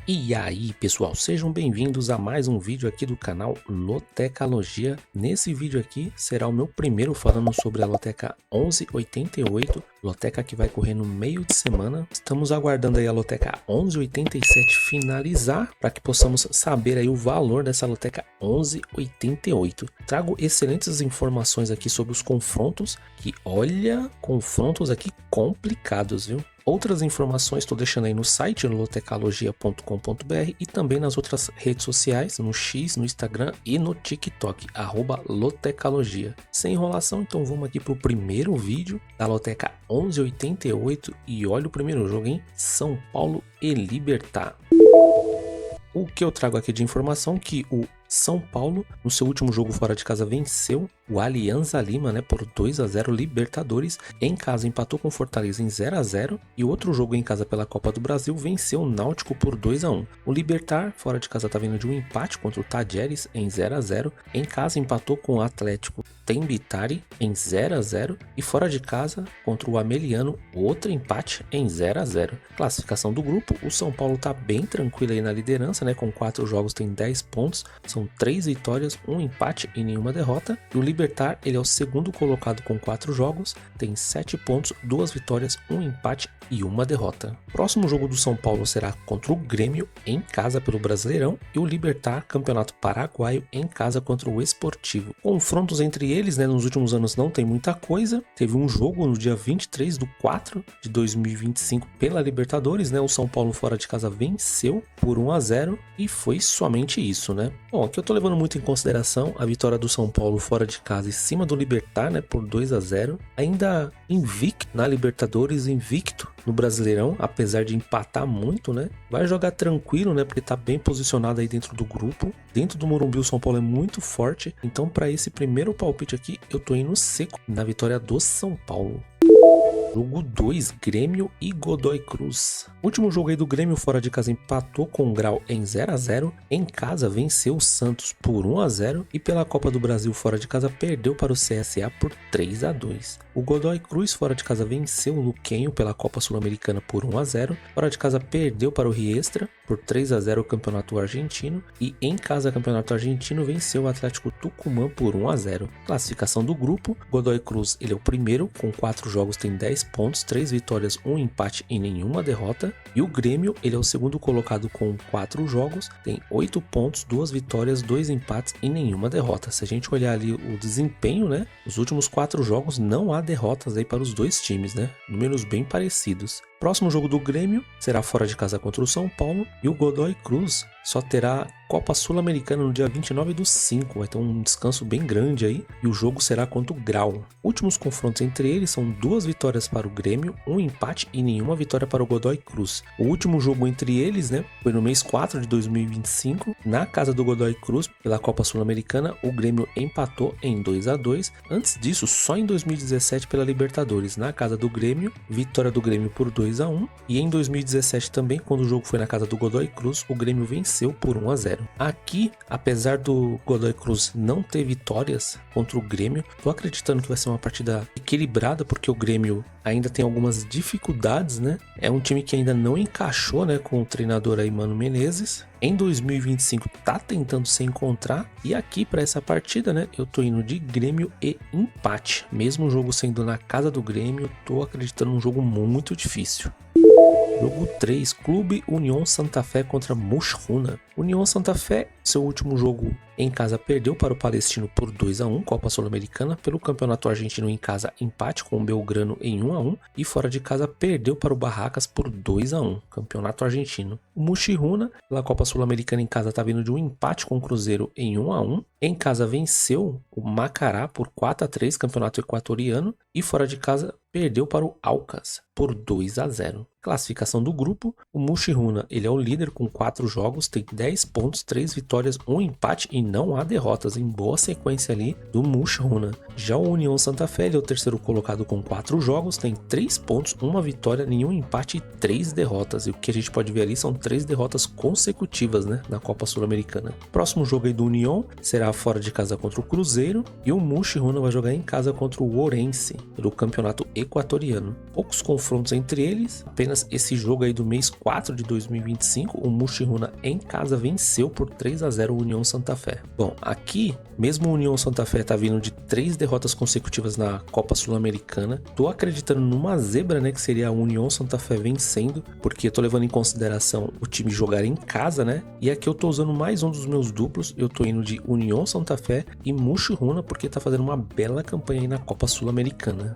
E aí pessoal, sejam bem-vindos a mais um vídeo aqui do canal Lotecalogia. Nesse vídeo aqui será o meu primeiro falando sobre a Loteca 1188, loteca que vai correr no meio de semana. Estamos aguardando aí a Loteca 1187 finalizar para que possamos saber aí o valor dessa Loteca 1188. Trago excelentes informações aqui sobre os confrontos, que olha, confrontos aqui complicados, viu? Outras informações estou deixando aí no site lotecalogia.com.br e também nas outras redes sociais, no X, no Instagram e no TikTok, @lotecalogia. Sem enrolação, então vamos aqui para o primeiro vídeo da Loteca 1188 e olha o primeiro jogo, hein? São Paulo e Libertad. O que eu trago aqui de informação que o São Paulo, no seu último jogo fora de casa, venceu o Alianza Lima, né, por 2-0. Libertadores. Em casa empatou com Fortaleza em 0-0 e o outro jogo em casa pela Copa do Brasil venceu o Náutico por 2-1. O Libertad fora de casa está vindo de um empate contra o Tajeres em 0-0. Em casa empatou com o Atlético Tembitari em 0-0 e fora de casa contra o Ameliano, outro empate em 0-0. Classificação do grupo, o São Paulo está bem tranquilo aí na liderança, né, com 4 jogos tem 10 pontos, são 3 vitórias, 1 empate e nenhuma derrota. E o Libertad, ele é o segundo colocado com 4 jogos, tem 7 pontos, 2 vitórias, 1 empate e uma derrota. Próximo jogo do São Paulo será contra o Grêmio em casa pelo Brasileirão e o Libertad, Campeonato Paraguaio, em casa contra o Esportivo. Confrontos entre eles, né, nos últimos anos não tem muita coisa. Teve um jogo no dia 23/4/2025 pela Libertadores, né? O São Paulo fora de casa venceu por 1-0 e foi somente isso, né? Bom, aqui eu tô levando muito em consideração a vitória do São Paulo fora de casa em cima do Libertad, né, por 2-0. Ainda invicto na Libertadores, invicto no Brasileirão, apesar de empatar muito, né? Vai jogar tranquilo, né? Porque tá bem posicionado aí dentro do grupo. Dentro do Morumbi, o São Paulo é muito forte. Então, para esse primeiro palpite aqui, eu tô indo seco na vitória do São Paulo. Jogo 2, Grêmio e Godoy Cruz. Último jogo aí do Grêmio fora de casa empatou com o Grau em 0-0. Em casa venceu o Santos por 1-0 e pela Copa do Brasil fora de casa perdeu para o CSA por 3-2. O Godoy Cruz fora de casa venceu o Luquenho pela Copa Sul-Americana por 1-0. Fora de casa perdeu para o Riestra por 3-0 o Campeonato Argentino e em casa o Campeonato Argentino venceu o Atlético Tucumã por 1-0. Classificação do grupo, Godoy Cruz ele é o primeiro com 4 jogos, tem 10 pontos, 3 vitórias, 1 empate e nenhuma derrota. E o Grêmio ele é o segundo colocado com 4 jogos, tem 8 pontos, 2 vitórias, 2 empates e nenhuma derrota. Se a gente olhar ali o desempenho, né, os últimos 4 jogos não há derrotas aí para os dois times, né, números bem parecidos. Próximo jogo do Grêmio será fora de casa contra o São Paulo e o Godoy Cruz só terá Copa Sul-Americana no dia 29/5, vai ter um descanso bem grande aí e o jogo será contra o Grau. Últimos confrontos entre eles são 2 vitórias para o Grêmio, 1 empate e nenhuma vitória para o Godoy Cruz. O último jogo entre eles, né, foi no mês 4 de 2025, na casa do Godoy Cruz, pela Copa Sul-Americana, o Grêmio empatou em 2-2. Antes disso, só em 2017 pela Libertadores, na casa do Grêmio, vitória do Grêmio por 2-1 e em 2017 também, quando o jogo foi na casa do Godoy Cruz, o Grêmio venceu por 1-0. Aqui, apesar do Godoy Cruz não ter vitórias contra o Grêmio, tô acreditando que vai ser uma partida equilibrada, porque o Grêmio ainda tem algumas dificuldades, né? É um time que ainda não encaixou, né, com o treinador aí, Mano Menezes. Em 2025 tá tentando se encontrar e aqui para essa partida, né, eu tô indo de Grêmio e empate. Mesmo o jogo sendo na casa do Grêmio, tô acreditando num jogo muito difícil. Jogo 3, Clube União Santa Fé contra Mushuna. União Santa Fé, seu último jogo em casa perdeu para o Palestino por 2-1, Copa Sul-Americana. Pelo Campeonato Argentino em casa, empate com o Belgrano em 1-1 e fora de casa perdeu para o Barracas por 2-1, Campeonato Argentino. O Mushuna, pela Copa Sul-Americana em casa, está vindo de um empate com o Cruzeiro em 1-1. Em casa venceu o Macará por 4-3, Campeonato Equatoriano, e fora de casa perdeu para o Aucas por 2-0. Classificação do grupo, o Mushuna ele é o líder com 4 jogos, tem 10 pontos, 3 vitórias, 1 empate e não há derrotas, em boa sequência ali do Mushihuna. Já o União Santa Fé ele é o terceiro colocado com 4 jogos, tem 3 pontos, 1 vitória, nenhum empate e 3 derrotas. E o que a gente pode ver ali são 3 derrotas consecutivas, né, na Copa Sul-Americana. Próximo jogo aí do União será fora de casa contra o Cruzeiro e o Mushihuna vai jogar em casa contra o Ourense, do campeonato equatoriano. Poucos confrontos entre eles, apenas esse jogo aí do mês 4 de 2025, o Mushihuna em casa venceu por 3-0 o União Santa Fé. Bom, aqui, mesmo o União Santa Fé tá vindo de 3 derrotas consecutivas na Copa Sul-Americana, tô acreditando numa zebra, né, que seria a União Santa Fé vencendo, porque eu tô levando em consideração o time jogar em casa, né, e aqui eu tô usando mais um dos meus duplos, eu tô indo de União Santa Fé e Mushihuna, porque tá fazendo uma bela campanha aí na Copa Sul-Americana.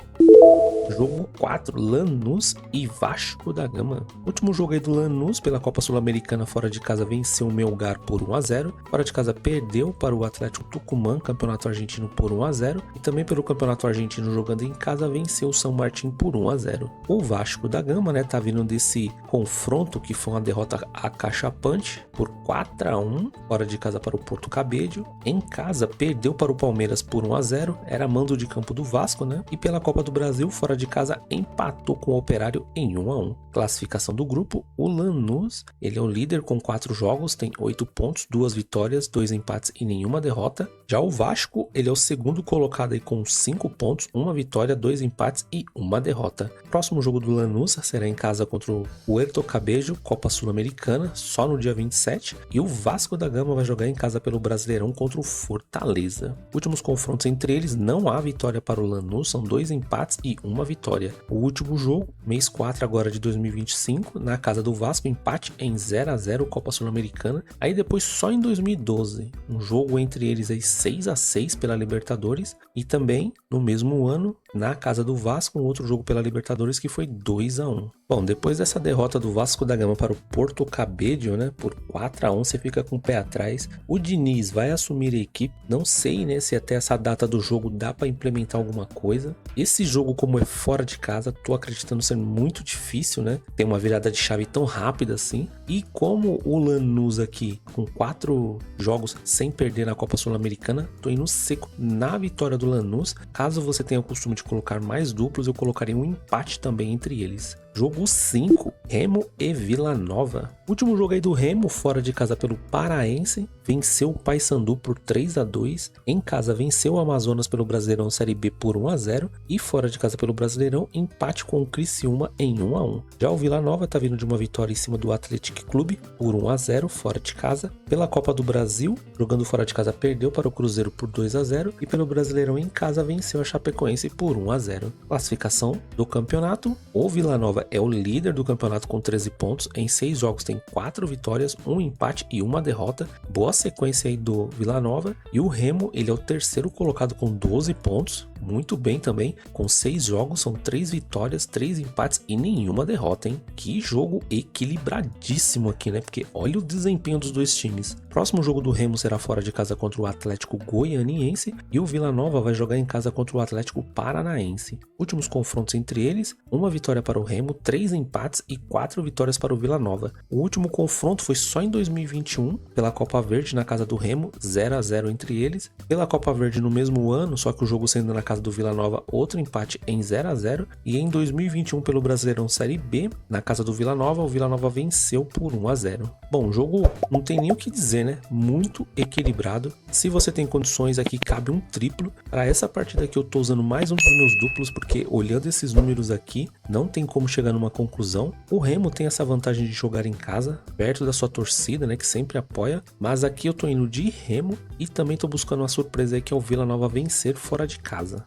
Jogo 4, Lanús e Vasco da Gama. Último jogo aí do Lanús pela Copa Sul-Americana fora de casa venceu o Melgar por 1-0. Fora de casa perdeu para o Atlético Tucumã, campeonato argentino, por 1-0. E também pelo campeonato argentino jogando em casa venceu o São Martín por 1-0. O Vasco da Gama, né, tá vindo desse confronto que foi uma derrota acachapante por 4-1. Fora de casa para o Porto Cabedelo. Em casa perdeu para o Palmeiras por 1-0. Era mando de campo do Vasco, né? E pela Copa do Brasil, fora de casa empatou com o Operário em 1-1. Classificação do grupo, o Lanús, ele é o líder com 4 jogos, tem 8 pontos, 2 vitórias, 2 empates e nenhuma derrota. Já o Vasco, ele é o segundo colocado aí com 5 pontos, 1 vitória, 2 empates e 1 derrota. Próximo jogo do Lanús será em casa contra o Puerto Cabello, Copa Sul-Americana, só no dia 27. E o Vasco da Gama vai jogar em casa pelo Brasileirão contra o Fortaleza. Últimos confrontos entre eles, não há vitória para o Lanús, são 2 empates e 1 vitória. O último jogo, mês 4 agora de 2025, na casa do Vasco, empate em 0-0 Copa Sul-Americana. Aí depois só em 2012, um jogo entre eles aí 6-6 pela Libertadores e também no mesmo ano, na casa do Vasco, um outro jogo pela Libertadores que foi 2-1. Bom, depois dessa derrota do Vasco da Gama para o Porto Cabedelo, né, por 4-1, você fica com o pé atrás. O Diniz vai assumir a equipe, não sei, né, se até essa data do jogo dá para implementar alguma coisa. Esse jogo, como é fora de casa, tô acreditando ser muito difícil, né, ter uma virada de chave tão rápida assim. E como o Lanús aqui, com 4 jogos sem perder na Copa Sul-Americana, tô indo seco na vitória do Lanús. Caso você tenha o costume de colocar mais duplos, eu colocaria um empate também entre eles. Jogo 5, Remo e Vila Nova. Último jogo aí do Remo, fora de casa pelo Paraense, venceu o Paysandu por 3-2. Em casa venceu o Amazonas pelo Brasileirão Série B por 1-0. E fora de casa pelo Brasileirão, empate com o Criciúma em 1-1. Já o Vila Nova tá vindo de uma vitória em cima do Atlético Clube por 1-0 fora de casa. Pela Copa do Brasil, jogando fora de casa, perdeu para o Cruzeiro por 2-0. E pelo Brasileirão em casa venceu a Chapecoense por 1-0. Classificação do campeonato, o Vila Nova é o líder do campeonato com 13 pontos, em 6 jogos tem 4 vitórias, 1 empate e 1 derrota, boa sequência aí do Vila Nova. E o Remo, ele é o terceiro colocado com 12 pontos, muito bem também, com 6 jogos, são 3 vitórias, 3 empates e nenhuma derrota, hein? Que jogo equilibradíssimo aqui, né? Porque olha o desempenho dos dois times. Próximo jogo do Remo será fora de casa contra o Atlético Goianiense e o Vila Nova vai jogar em casa contra o Atlético Paranaense. Últimos confrontos entre eles, 1 vitória para o Remo, 3 empates e 4 vitórias para o Vila Nova. O último confronto foi só em 2021, pela Copa Verde na casa do Remo, 0-0 entre eles. Pela Copa Verde no mesmo ano, só que o jogo sendo na casa do Vila Nova, outro empate em 0-0. E em 2021 pelo Brasileirão Série B, na casa do Vila Nova, o Vila Nova venceu por 1-0. Bom, o jogo não tem nem o que dizer, né? Muito equilibrado. Se você tem condições aqui, cabe um triplo. Para essa partida aqui eu tô usando mais um dos meus duplos, porque olhando esses números aqui, não tem como chegar numa conclusão. O Remo tem essa vantagem de jogar em casa, perto da sua torcida, né, que sempre apoia. Mas aqui eu tô indo de Remo e também tô buscando uma surpresa aí, que é o Vila Nova vencer fora de casa.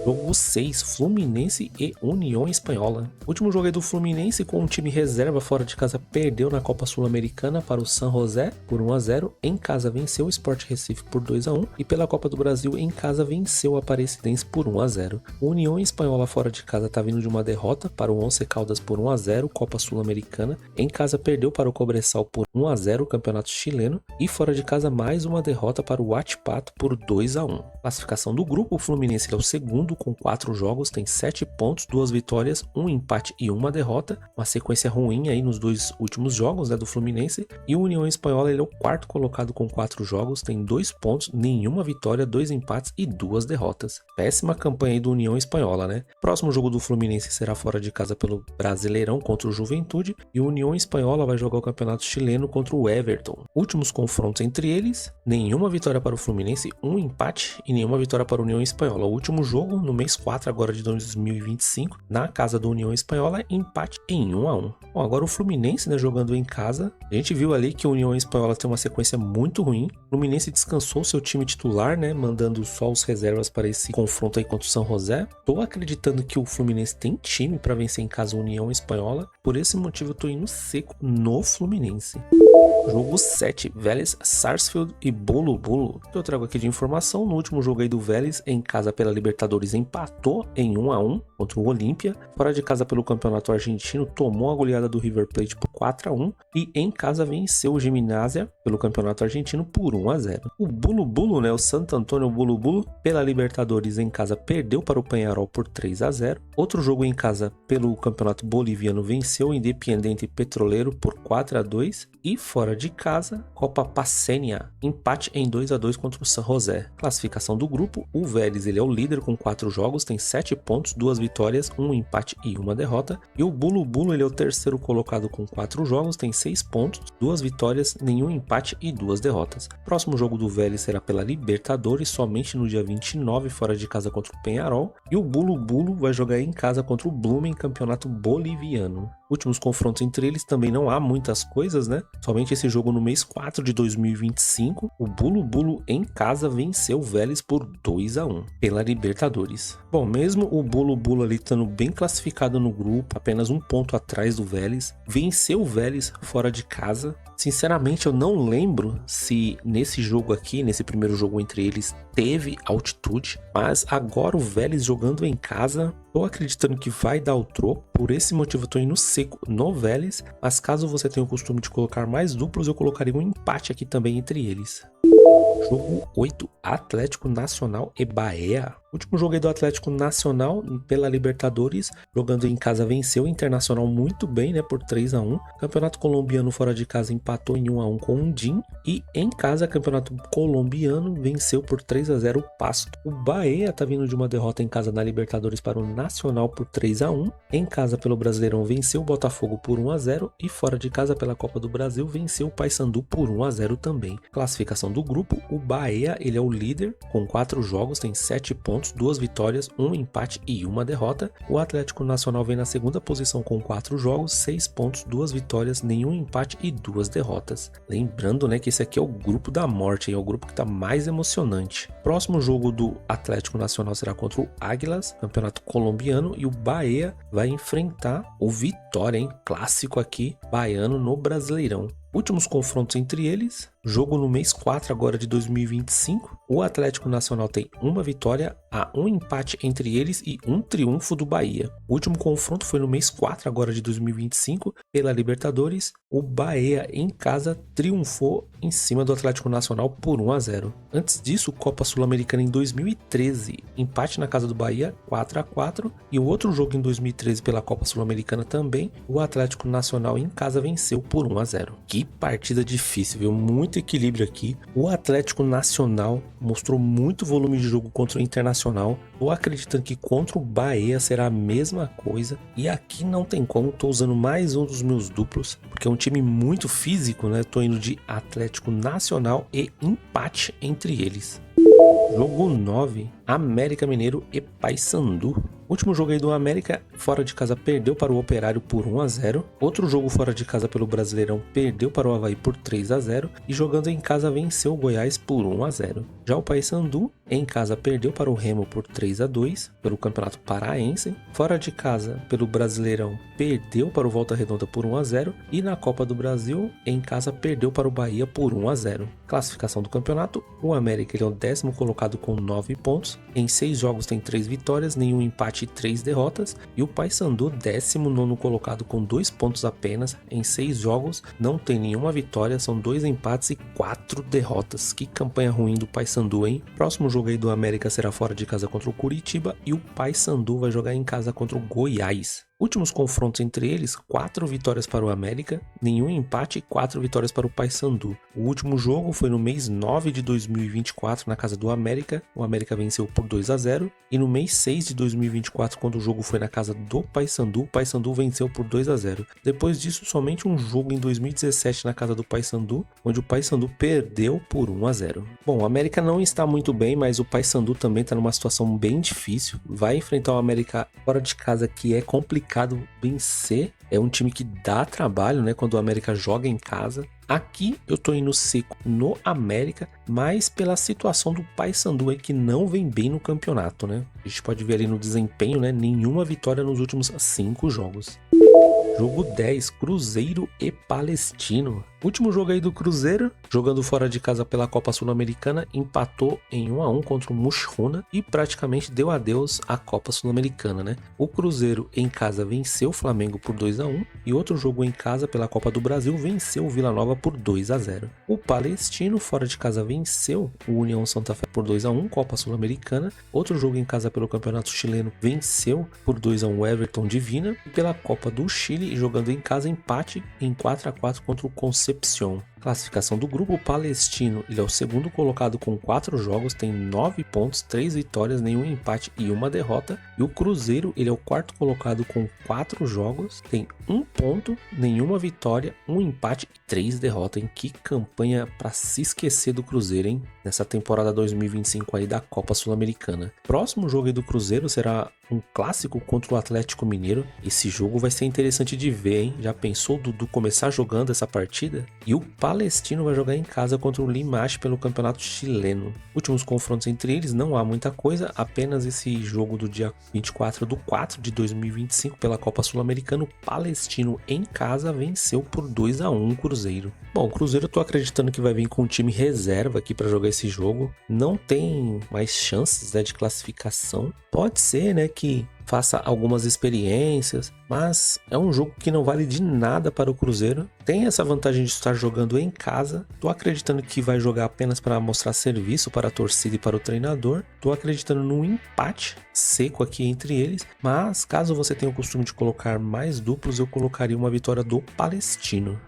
Jogo 6, Fluminense e União Espanhola. Último jogo aí do Fluminense, com um time reserva fora de casa, perdeu na Copa Sul-Americana para o San José por 1-0. Em casa venceu o Sport Recife por 2-1 e pela Copa do Brasil em casa venceu a Aparecidense por 1-0. O União Espanhola fora de casa está vindo de uma derrota para o Once Caldas por 1-0, Copa Sul-Americana. Em casa perdeu para o Cobresal por 1-0, Campeonato Chileno, e fora de casa mais uma derrota para o Huachipato por 2-1. Classificação do grupo, o Fluminense é o segundo segundo com 4 jogos, tem 7 pontos, 2 vitórias, 1 empate e 1 derrota. Uma sequência ruim aí nos 2 últimos jogos, né, do Fluminense. E o União Espanhola, ele é o quarto colocado com 4 jogos, tem 2 pontos, nenhuma vitória, 2 empates e 2 derrotas. Péssima campanha aí do União Espanhola, né? Próximo jogo do Fluminense será fora de casa pelo Brasileirão contra o Juventude e o União Espanhola vai jogar o Campeonato Chileno contra o Everton. Últimos confrontos entre eles, nenhuma vitória para o Fluminense, 1 empate e nenhuma vitória para a União Espanhola. O último jogo, no mês 4 agora de 2025, na casa do União Espanhola, empate em 1-1. Bom, agora o Fluminense, né, jogando em casa, a gente viu ali que a União Espanhola tem uma sequência muito ruim. O Fluminense descansou seu time titular, né, mandando só os reservas para esse confronto aí contra o San José. Tô acreditando que o Fluminense tem time para vencer em casa a União Espanhola, por esse motivo eu tô indo seco no Fluminense. Jogo 7, Vélez, Sarsfield e Bolo Bolo. Que eu trago aqui de informação, no último jogo aí do Vélez, em casa pela Libertadores, empatou em 1-1 contra o Olímpia. Fora de casa pelo Campeonato Argentino, tomou a goleada do River Plate por 4-1 e em casa venceu o Gimnasia pelo Campeonato Argentino por 1-0. O Bolo Bolo, né, o Santo Antônio Bolo Bolo, pela Libertadores em casa perdeu para o Peñarol por 3-0. Outro jogo em casa pelo Campeonato Boliviano venceu o Independiente Petroleiro por 4-2 e fora de casa, Copa Paceña, empate em 2-2 contra o San José. Classificação do grupo, o Vélez ele é o líder com 4 jogos, tem 7 pontos, 2 vitórias, 1 empate e 1 derrota. E o Bolo Bolo ele é o terceiro colocado com 4 jogos, tem 6 pontos, 2 vitórias, nenhum empate e 2 derrotas. Próximo jogo do Vélez será pela Libertadores, somente no dia 29, fora de casa contra o Peñarol. E o Bolo Bolo vai jogar em casa contra o Blooming, campeonato boliviano. Últimos confrontos entre eles também não há muitas coisas, né? Somente esse jogo no mês 4 de 2025, o Bolo Bolo em casa venceu o Vélez por 2-1 pela Libertadores. Bom, mesmo o Bolo Bolo ali estando bem classificado no grupo, apenas 1 ponto atrás do Vélez, venceu o Vélez fora de casa. Sinceramente, eu não lembro se nesse jogo aqui, nesse primeiro jogo entre eles, teve altitude, mas agora o Vélez jogando em casa, tô acreditando que vai dar o troco. Por esse motivo eu tô indo seco no Vélez, mas caso você tenha o costume de colocar mais duplos, eu colocaria um empate aqui também entre eles. Jogo 8, Atlético Nacional e Bahia. Último jogo aí do Atlético Nacional pela Libertadores, jogando em casa venceu o Internacional muito bem, né, por 3-1. Campeonato colombiano fora de casa empatou em 1-1 com o DIM e em casa campeonato colombiano venceu por 3-0 o Pasto. O Bahia tá vindo de uma derrota em casa na Libertadores para o Nacional por 3-1. Em casa pelo Brasileirão venceu o Botafogo por 1-0 e fora de casa pela Copa do Brasil venceu o Paysandu por 1-0 também. Classificação do grupo, o Bahia ele é o líder com 4 jogos, tem 7 pontos, 2 vitórias, 1 empate e 1 derrota. O Atlético Nacional vem na segunda posição com 4 jogos, 6 pontos, 2 vitórias, nenhum empate e 2 derrotas. Lembrando, né, que esse aqui é o grupo da morte, é o grupo que está mais emocionante. Próximo jogo do Atlético Nacional será contra o Águilas, campeonato colombiano, e o Bahia vai enfrentar o Vitória, hein? Clássico aqui, baiano no Brasileirão. Últimos confrontos entre eles, jogo no mês 4 agora de 2025, o Atlético Nacional tem uma vitória, há um empate entre eles e um triunfo do Bahia. O último confronto foi no mês 4 agora de 2025, pela Libertadores, o Bahia em casa triunfou em cima do Atlético Nacional por 1-0. Antes disso, Copa Sul-Americana em 2013, empate na casa do Bahia 4-4, e o outro jogo em 2013 pela Copa Sul-Americana também, o Atlético Nacional em casa venceu por 1-0. Que partida difícil, viu? Muito equilíbrio aqui. O Atlético Nacional mostrou muito volume de jogo contra o Internacional. Tô acreditando que contra o Bahia será a mesma coisa. E aqui não tem como, tô usando mais um dos meus duplos, porque é um time muito físico, né? Tô indo de Atlético Nacional e empate entre eles. Jogo 9, América Mineiro e Paysandu. Último jogo aí do América, fora de casa perdeu para o Operário por 1-0. Outro jogo fora de casa pelo Brasileirão perdeu para o Avaí por 3-0 e jogando em casa venceu o Goiás por 1-0. Já o Paysandu em casa perdeu para o Remo por 3-2 pelo Campeonato Paraense. Fora de casa pelo Brasileirão perdeu para o Volta Redonda por 1-0 e na Copa do Brasil em casa perdeu para o Bahia por 1-0. Classificação do campeonato, o América ele é o 10º colocado com 9 pontos. Em 6 jogos tem 3 vitórias, nenhum empate e 3 derrotas. E o Paysandu, 19º colocado com 2 pontos apenas. Em 6 jogos não tem nenhuma vitória, são 2 empates e 4 derrotas. Que campanha ruim do Paysandu, hein? Próximo jogo jogo aí do América será fora de casa contra o Curitiba e o Paysandu vai jogar em casa contra o Goiás. Últimos confrontos entre eles, 4 vitórias para o América, nenhum empate e 4 vitórias para o Paysandu. O último jogo foi no mês 9 de 2024 na casa do América, o América venceu por 2-0, e no mês 6 de 2024, quando o jogo foi na casa do Paysandu, o Paysandu venceu por 2-0. Depois disso, somente um jogo em 2017 na casa do Paysandu, onde o Paysandu perdeu por 1-0. Bom, o América não está muito bem, mas o Paysandu também está numa situação bem difícil, vai enfrentar o América fora de casa, que é complicado vencer, é um time que dá trabalho, né, quando o América joga em casa. Aqui eu tô indo seco no América, mas pela situação do Paysandu aí que não vem bem no campeonato, né? A gente pode ver ali no desempenho, né, nenhuma vitória nos últimos 5 jogos. Jogo 10, Cruzeiro e Palestino. Último jogo aí do Cruzeiro, jogando fora de casa pela Copa Sul-Americana, empatou em 1-1 contra o Mushkuna e praticamente deu adeus à Copa Sul-Americana, né? O Cruzeiro em casa venceu o Flamengo por 2-1 e outro jogo em casa pela Copa do Brasil venceu o Vila Nova por 2-0. O Palestino fora de casa venceu o União Santa Fé por 2-1, Copa Sul-Americana. Outro jogo em casa pelo Campeonato Chileno venceu por 2-1 o Everton Divina e pela Copa do Chile, jogando em casa, empate em 4-4 contra o Concepción. Classificação do grupo: Palestino, ele é o segundo colocado com 4 jogos, tem 9 pontos, 3 vitórias, nenhum empate e 1 derrota. E o Cruzeiro, ele é o quarto colocado com 4 jogos, tem 1 ponto, nenhuma vitória, 1 empate e 3 derrotas. Hein? Que campanha para se esquecer do Cruzeiro, hein? Nessa temporada 2025 aí da Copa Sul-Americana. Próximo jogo aí do Cruzeiro será um clássico contra o Atlético Mineiro. Esse jogo vai ser interessante de ver, hein? Já pensou o Dudu começar jogando essa partida? E o Palestino vai jogar em casa contra o Limache pelo Campeonato Chileno. Últimos confrontos entre eles, não há muita coisa, apenas esse jogo do dia 24/4 de 2025 pela Copa Sul-Americana. O Palestino em casa venceu por 2-1 o Cruzeiro. Bom, o Cruzeiro eu tô acreditando que vai vir com um time reserva aqui para jogar esse jogo. Não tem mais chances, né, de classificação. Pode ser, né, que faça algumas experiências, mas é um jogo que não vale de nada para o Cruzeiro. Tem essa vantagem de estar jogando em casa. Tô acreditando que vai jogar apenas para mostrar serviço para a torcida e para o treinador. Tô acreditando num empate seco aqui entre eles, mas caso você tenha o costume de colocar mais duplos, eu colocaria uma vitória do Palestino.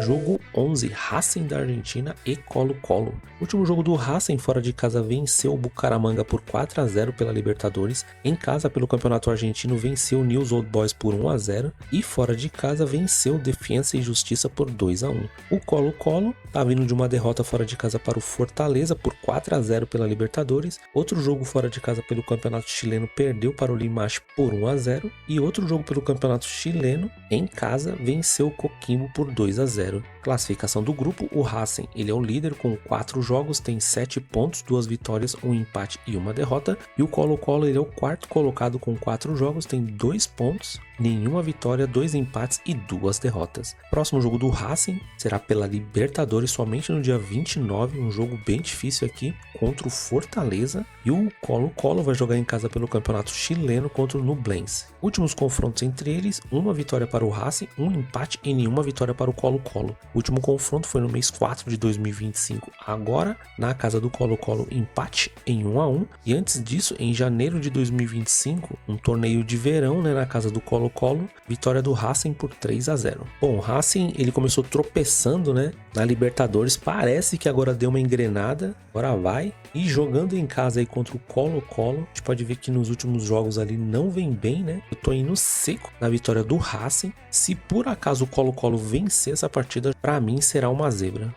Jogo 11, Racing da Argentina e Colo-Colo. Último jogo do Racing fora de casa venceu o Bucaramanga por 4-0 pela Libertadores. Em casa pelo Campeonato Argentino venceu o Newell's Old Boys por 1-0 e fora de casa venceu o Defensa e Justiça por 2-1. O Colo-Colo tá vindo de uma derrota fora de casa para o Fortaleza por 4-0 pela Libertadores. Outro jogo fora de casa pelo Campeonato Chileno perdeu para o Limache por 1-0 e outro jogo pelo Campeonato Chileno em casa venceu o Coquimbo por 2-0. Classificação do grupo: o Racing, ele é o líder com 4 jogos, tem 7 pontos, 2 vitórias, 1 empate e 1 derrota. E o Colo-Colo, ele é o quarto colocado com 4 jogos, tem 2 pontos, nenhuma vitória, 2 empates e 2 derrotas. Próximo jogo do Racing será pela Libertadores somente no dia 29, um jogo bem difícil aqui contra o Fortaleza. E o Colo-Colo vai jogar em casa pelo Campeonato Chileno contra o Nublense. Últimos confrontos entre eles: uma vitória para o Racing, um empate e nenhuma vitória para o Colo-Colo. O último confronto foi no mês 4 de 2025, agora na casa do Colo-Colo, empate em 1-1. E antes disso, em janeiro de 2025, um torneio de verão, né, na casa do Colo-Colo, vitória do Racing por 3-0. Bom, o Racing, ele começou tropeçando, né, na Libertadores, parece que agora deu uma engrenada, agora vai. E jogando em casa aí contra o Colo-Colo, a gente pode ver que nos últimos jogos ali não vem bem, né? Eu tô indo seco na vitória do Racing. Se por acaso o Colo-Colo vencer essa partida, para mim será uma zebra.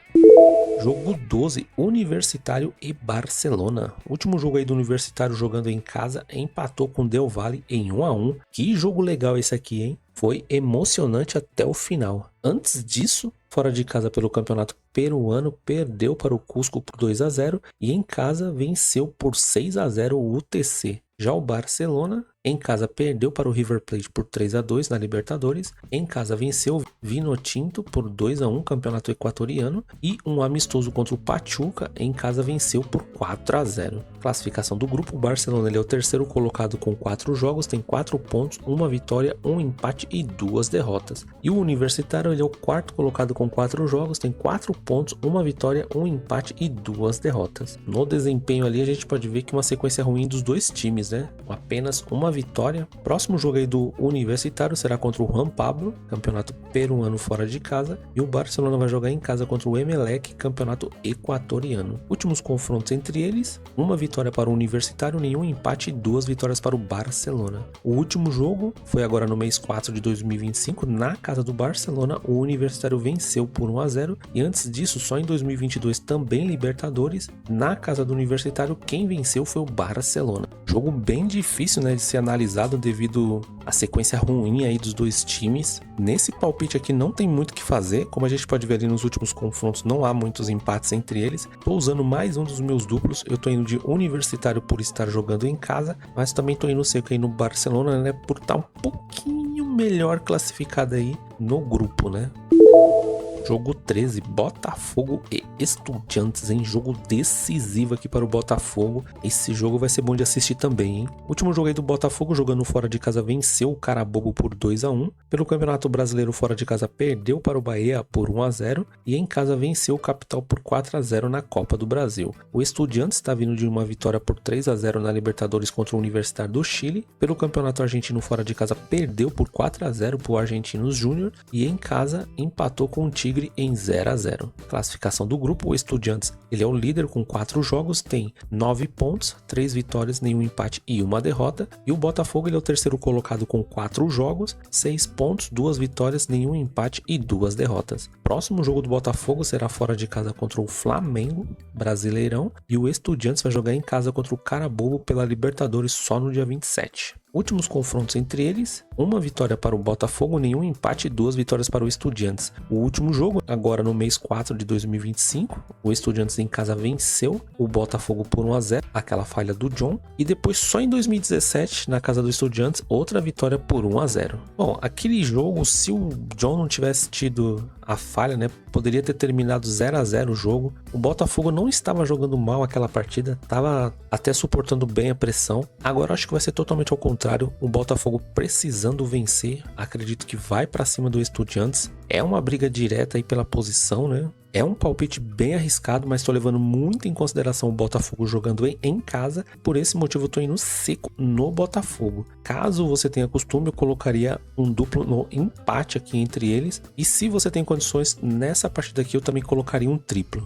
Jogo 12, Universitário e Barcelona. Último jogo aí do Universitário jogando em casa, empatou com o Del Valle em 1-1. Que jogo legal esse aqui, hein? Foi emocionante até o final. Antes disso, fora de casa pelo Campeonato Peruano, perdeu para o Cusco por 2-0 e em casa venceu por 6-0 o UTC. Já o Barcelona, em casa, perdeu para o River Plate por 3-2 na Libertadores. Em casa, venceu o Vinotinto por 2-1, campeonato equatoriano. E um amistoso contra o Pachuca, em casa, venceu por 4-0. Classificação do grupo, o Barcelona ele é o terceiro colocado com 4 jogos, tem 4 pontos, 1 vitória, 1 empate e 2 derrotas. E o Universitário ele é o quarto colocado com 4 jogos, tem 4 pontos, 1 vitória, 1 empate e 2 derrotas. No desempenho ali a gente pode ver que uma sequência ruim dos dois times, né? Com apenas 1 vitória. Próximo jogo aí do Universitário será contra o Juan Pablo, campeonato peruano fora de casa, e o Barcelona vai jogar em casa contra o Emelec, campeonato equatoriano. Últimos confrontos entre eles, 1 vitória para o Universitário, nenhum empate e 2 vitórias para o Barcelona. O último jogo foi agora no mês 4 de 2025, na casa do Barcelona, o Universitário venceu por 1-0, e antes disso, só em 2022, também Libertadores, na casa do Universitário, quem venceu foi o Barcelona. Jogo bem difícil, né, de ser analisado devido à sequência ruim aí dos dois times. Nesse palpite aqui não tem muito o que fazer, como a gente pode ver ali nos últimos confrontos, não há muitos empates entre eles. Tô usando mais um dos meus duplos, eu tô indo de Universitário por estar jogando em casa, mas também tô indo seco aí no Barcelona, né, por estar um pouquinho melhor classificado aí no grupo, né. Jogo 13, Botafogo e Estudiantes, em jogo decisivo aqui para o Botafogo. Esse jogo vai ser bom de assistir também, hein? O último jogo aí do Botafogo, jogando fora de casa, venceu o Carabobo por 2-1. Pelo Campeonato Brasileiro, fora de casa, perdeu para o Bahia por 1-0. E em casa, venceu o Capital por 4-0 na Copa do Brasil. O Estudiantes está vindo de uma vitória por 3-0 na Libertadores contra o Universitário do Chile. Pelo Campeonato Argentino, fora de casa, perdeu por 4-0 para o Argentinos Júnior. E em casa, empatou com o Tigre em 0-0. Classificação do grupo, o Estudiantes ele é o líder com 4 jogos, tem 9 pontos, 3 vitórias, nenhum empate e 1 derrota. E o Botafogo ele é o terceiro colocado com 4 jogos, 6 pontos, 2 vitórias, nenhum empate e 2 derrotas. Próximo jogo do Botafogo será fora de casa contra o Flamengo, Brasileirão, e o Estudiantes vai jogar em casa contra o Carabobo pela Libertadores só no dia 27. Últimos confrontos entre eles, 1 vitória para o Botafogo, nenhum empate e 2 vitórias para o Estudiantes. O último jogo, agora no mês 4 de 2025, o Estudiantes em casa venceu o Botafogo por 1-0, aquela falha do John, e depois só em 2017, na casa do Estudiantes, outra vitória por 1-0. Bom, aquele jogo, se o John não tivesse tido a falha, né, poderia ter terminado 0-0 o jogo. O Botafogo não estava jogando mal aquela partida, estava até suportando bem a pressão. Agora acho que vai ser totalmente ao contrário, o Botafogo precisando vencer, acredito que vai para cima do Estudiantes. É uma briga direta aí pela posição, né? É um palpite bem arriscado, mas estou levando muito em consideração o Botafogo jogando em casa. Por esse motivo eu estou indo seco no Botafogo. Caso você tenha costume, eu colocaria um duplo no empate aqui entre eles. E se você tem condições, nessa partida aqui eu também colocaria um triplo.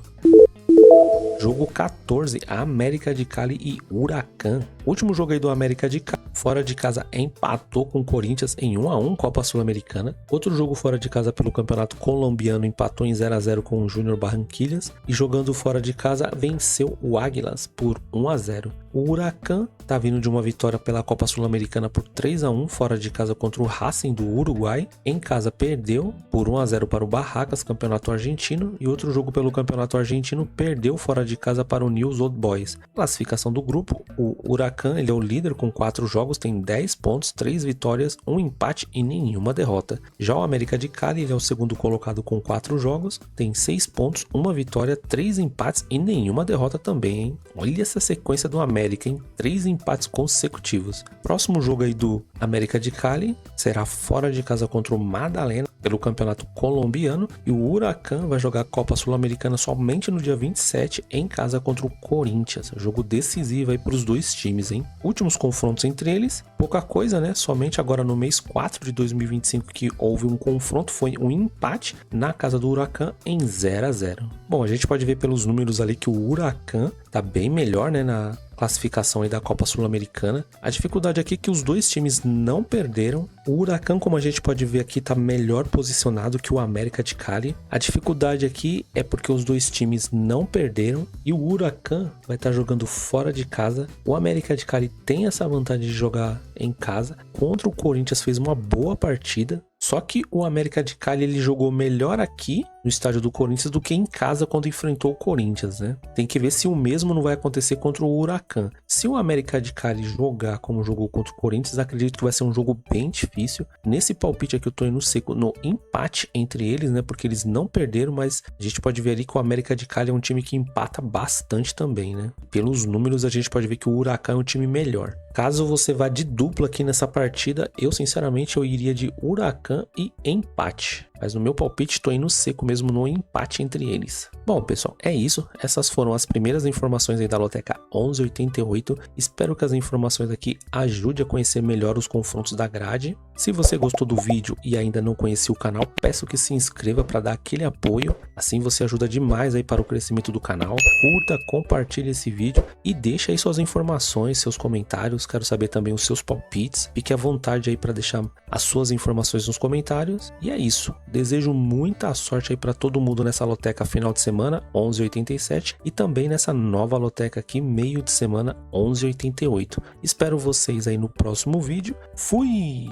Jogo 14, América de Cali e Huracan. Último jogo aí do América de Cali, fora de casa, empatou com o Corinthians em 1-1, Copa Sul-Americana. Outro jogo fora de casa pelo Campeonato Colombiano, empatou em 0-0 com o Júnior Barranquillas. E jogando fora de casa, venceu o Águilas por 1-0. O Huracan tá vindo de uma vitória pela Copa Sul-Americana por 3-1, fora de casa contra o Racing do Uruguai. Em casa perdeu por 1-0 para o Barracas, Campeonato Argentino. E outro jogo pelo Campeonato Argentino, perdeu fora de casa para o News Old Boys. Classificação do grupo, o Huracan ele é o líder com 4 jogos, tem 10 pontos, 3 vitórias, 1 empate e nenhuma derrota. Já o América de Cali ele é o segundo colocado com 4 jogos, tem 6 pontos, 1 vitória, 3 empates e nenhuma derrota também, hein? Olha essa sequência do América, hein? 3 empates consecutivos. Próximo jogo aí do América de Cali será fora de casa contra o Madalena pelo Campeonato Colombiano, e o Huracan vai jogar a Copa Sul-Americana somente no dia 27 em casa contra o Corinthians. Jogo decisivo aí para os dois times, hein? Últimos confrontos entre eles, pouca coisa, né? Somente agora no mês 4 de 2025 que houve um confronto, foi um empate na casa do Huracan em 0-0. Bom, a gente pode ver pelos números ali que o Huracan tá bem melhor, né, na classificação aí da Copa Sul-Americana. A dificuldade aqui é que os dois times não perderam. O Huracan, como a gente pode ver aqui, tá melhor posicionado que o América de Cali. A dificuldade aqui é porque os dois times não perderam e o Huracan vai estar jogando fora de casa. O América de Cali tem essa vantagem de jogar em casa. Contra o Corinthians fez uma boa partida, Só que o América de Cali ele jogou melhor aqui no estádio do Corinthians do que em casa quando enfrentou o Corinthians, né? Tem que ver se o mesmo não vai acontecer contra o Huracan. Se o América de Cali jogar como jogou contra o Corinthians, acredito que vai ser um jogo bem difícil. Nesse palpite aqui eu tô indo seco no empate entre eles, né? Porque eles não perderam, mas a gente pode ver ali que o América de Cali é um time que empata bastante também, né? Pelos números a gente pode ver que o Huracan é um time melhor. Caso você vá de dupla aqui nessa partida, eu sinceramente eu iria de Huracan e empate. Mas no meu palpite tô indo seco mesmo no empate entre eles. Bom, pessoal, é isso. Essas foram as primeiras informações aí da Loteca 1188. Espero que as informações aqui ajudem a conhecer melhor os confrontos da grade. Se você gostou do vídeo e ainda não conhecia o canal, peço que se inscreva para dar aquele apoio. Assim você ajuda demais aí para o crescimento do canal. Curta, compartilhe esse vídeo e deixa aí suas informações, seus comentários. Quero saber também os seus palpites. Fique à vontade aí para deixar as suas informações nos comentários. E é isso. Desejo muita sorte aí para todo mundo nessa loteca final de semana 1187 e também nessa nova loteca aqui meio de semana 1188. Espero vocês aí no próximo vídeo. Fui!